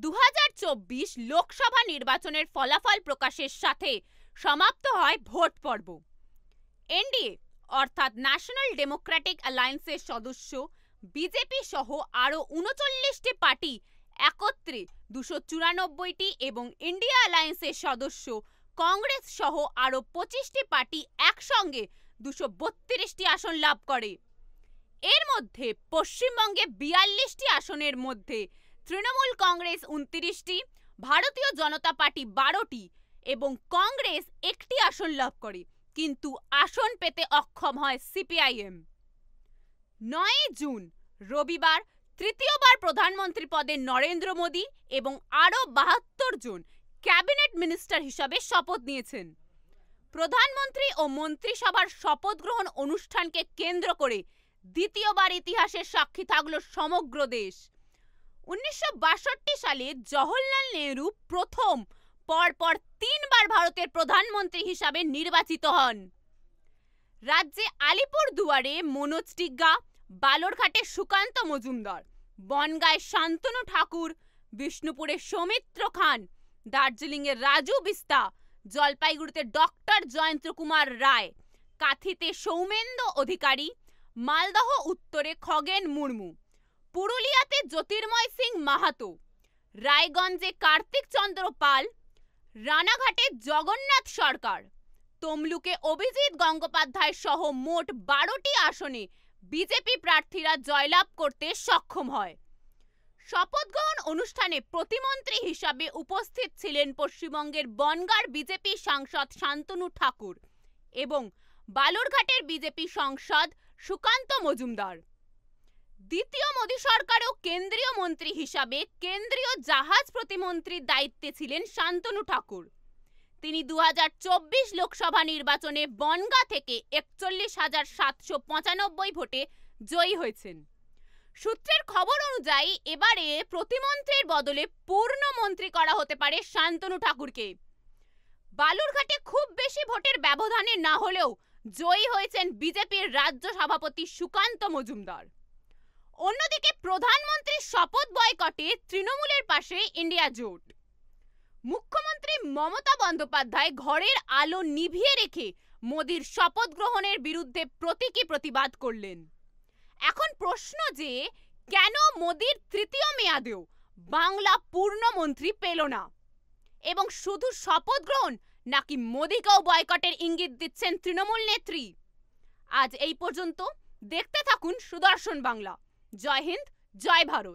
2024 লোকসভা নির্বাচনের ফলাফল প্রকাশের সাথে সমাপ্ত হয় ভোট পর্ব। এনডিএ অর্থাৎ ন্যাশনাল ডেমোক্রেটিক অ্যালায়েন্সের সদস্য বিজেপি সহ আরও ৩৯টি পার্টি একত্রে ২৯৪টি এবং ইন্ডিয়া অ্যালায়েন্সের সদস্য কংগ্রেস সহ আরও ২৫টি পার্টি একসঙ্গে ২৩২টি আসন লাভ করে। এর মধ্যে পশ্চিমবঙ্গে ৪২টি আসনের মধ্যে তৃণমূল কংগ্রেস ২৯টি, ভারতীয় জনতা পার্টি ১২টি এবং কংগ্রেস ১টি আসন লাভ করে, কিন্তু আসন পেতে অক্ষম হয় সিপিআইএম। ৯ জুন রবিবার তৃতীয়বার প্রধানমন্ত্রী পদে নরেন্দ্র মোদী এবং আরও ৭২ জন ক্যাবিনেট মিনিস্টার হিসাবে শপথ নিয়েছেন। প্রধানমন্ত্রী ও মন্ত্রিসভার শপথ গ্রহণ অনুষ্ঠানকে কেন্দ্র করে দ্বিতীয়বার ইতিহাসের সাক্ষী থাকল সমগ্র দেশ। ১৯৬২ সালে জওহরলাল নেহরু প্রথম পরপর ৩বার ভারতের প্রধানমন্ত্রী হিসাবে নির্বাচিত হন। রাজ্যে আলিপুরদুয়ারে মনোজ টিগ্গা, বালুরঘাটে সুকান্ত মজুমদার, বনগাঁয় শান্তনু ঠাকুর, বিষ্ণুপুরে সৌমিত্র খান, দার্জিলিংয়ে রাজু বিস্তা, জলপাইগুড়িতে ডক্টর জয়ন্ত কুমার রায়, কাঁথিতে সৌমেন্দ্র অধিকারী, মালদহ উত্তরে খগেন মুর্মু, পুরুলিয়াতে জ্যোতির্ময় সিং মাহাতো, রায়গঞ্জে কার্তিক চন্দ্র পাল, রানাঘাটে জগন্নাথ সরকার, তমলুকে অভিজিৎ গঙ্গোপাধ্যায় সহ মোট ১২টি আসনে বিজেপি প্রার্থীরা জয়লাভ করতে সক্ষম হয়। শপথ গ্রহণ অনুষ্ঠানে প্রতিমন্ত্রী হিসাবে উপস্থিত ছিলেন পশ্চিমবঙ্গের বনগাঁর বিজেপি সাংসদ শান্তনু ঠাকুর এবং বালুরঘাটের বিজেপি সাংসদ সুকান্ত মজুমদার। দ্বিতীয় মোদী সরকারেও কেন্দ্রীয় মন্ত্রী হিসাবে কেন্দ্রীয় জাহাজ প্রতিমন্ত্রীর দায়িত্বে ছিলেন শান্তনু ঠাকুর। তিনি ২০২৪ লোকসভা নির্বাচনে বনগাঁ থেকে ৪১,৭৯৫ ভোটে জয়ী হয়েছেন। সূত্রের খবর অনুযায়ী এবারে প্রতিমন্ত্রীর বদলে পূর্ণ মন্ত্রী করা হতে পারে শান্তনু ঠাকুরকে। বালুরঘাটে খুব বেশি ভোটের ব্যবধানে না হলেও জয়ী হয়েছেন বিজেপির রাজ্য সভাপতি সুকান্ত মজুমদার। অন্যদিকে প্রধানমন্ত্রীর শপথ বয়কটে তৃণমূলের পাশে ইন্ডিয়া জোট। মুখ্যমন্ত্রী মমতা বন্দ্যোপাধ্যায় ঘরের আলো নিভিয়ে রেখে মোদির শপথ গ্রহণের বিরুদ্ধে প্রতীকী প্রতিবাদ করলেন। এখন প্রশ্ন যে কেন মোদির তৃতীয় মেয়াদেও বাংলা পূর্ণমন্ত্রী পেল না এবং শুধু শপথ গ্রহণ নাকি মোদিকেও বয়কটের ইঙ্গিত দিচ্ছেন তৃণমূল নেত্রী। আজ এই পর্যন্ত। দেখতে থাকুন সুদর্শন বাংলা। জয় হিন্দ, জয় ভারত।